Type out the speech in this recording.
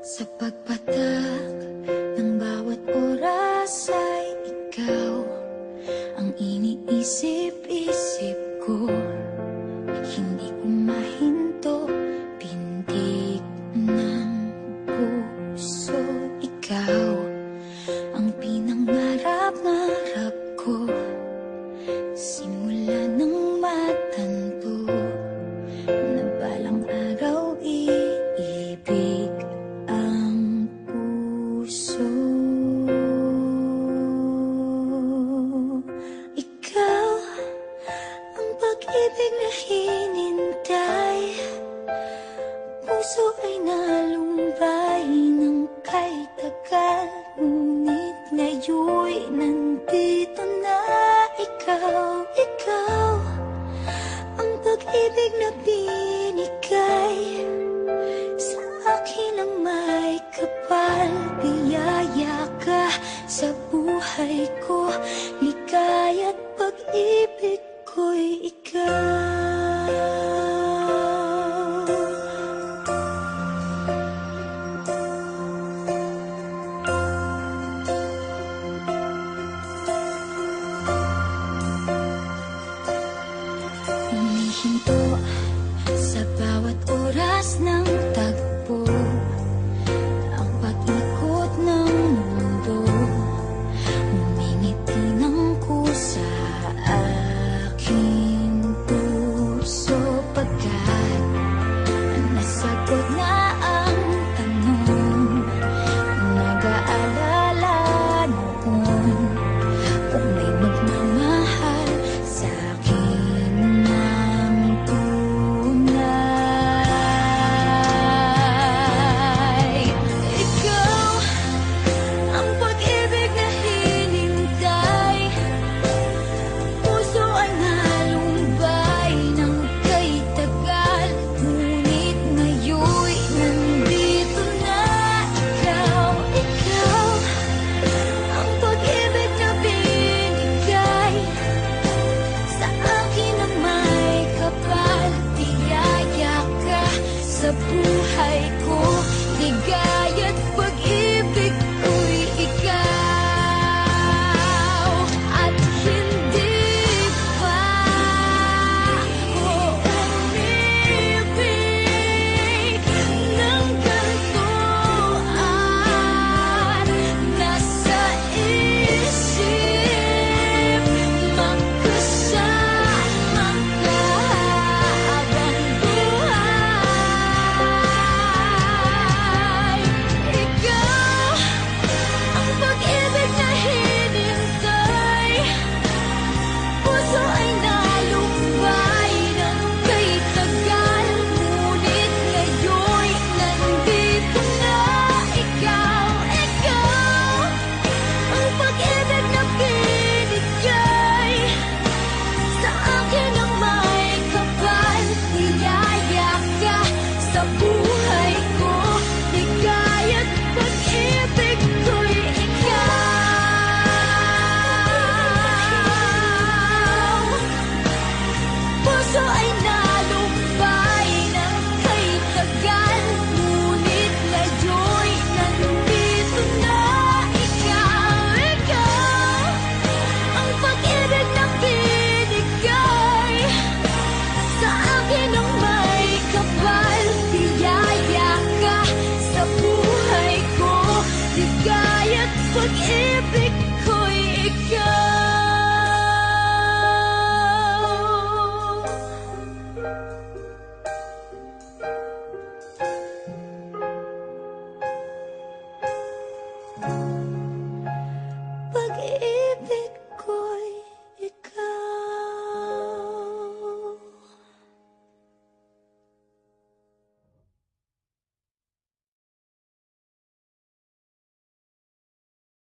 Sa pagpatak ng bawat oras ay ikaw ang iniisip-isip ko. Hindi ko mahinto, pintig ng puso. Ikaw ang pinangarap-ngarap ko, simula ng matanto na balang araw iibig ang puso. Ikaw ang pag-ibig na hinintay, puso ay nalumbay ng kay tagal, ngunit ngayon'y nandito na. Ikaw ang pag-ibig na binigay sa akin ang may kapal. Biyaya ka sa buhay ko, ligaya't pag-ibig ko'y ikaw. Humihinto sa bawat oras ng tagpo, ang pag-ikot ng mundo, humingiti ng kusa aking puso. Pagkat nasagot na ang tanong, nag-aalala noon kung may magmamahal sa akin ng tunay. Ikaw ang pag-ibig na hinintay, puso ay nalumbay ng kay tagal, ngunit ngayon'y nandito na. Ikaw ang pag-ibig na binigay sa akin ang may kapal. Biyaya ka sa buhay ko, ligaya't pag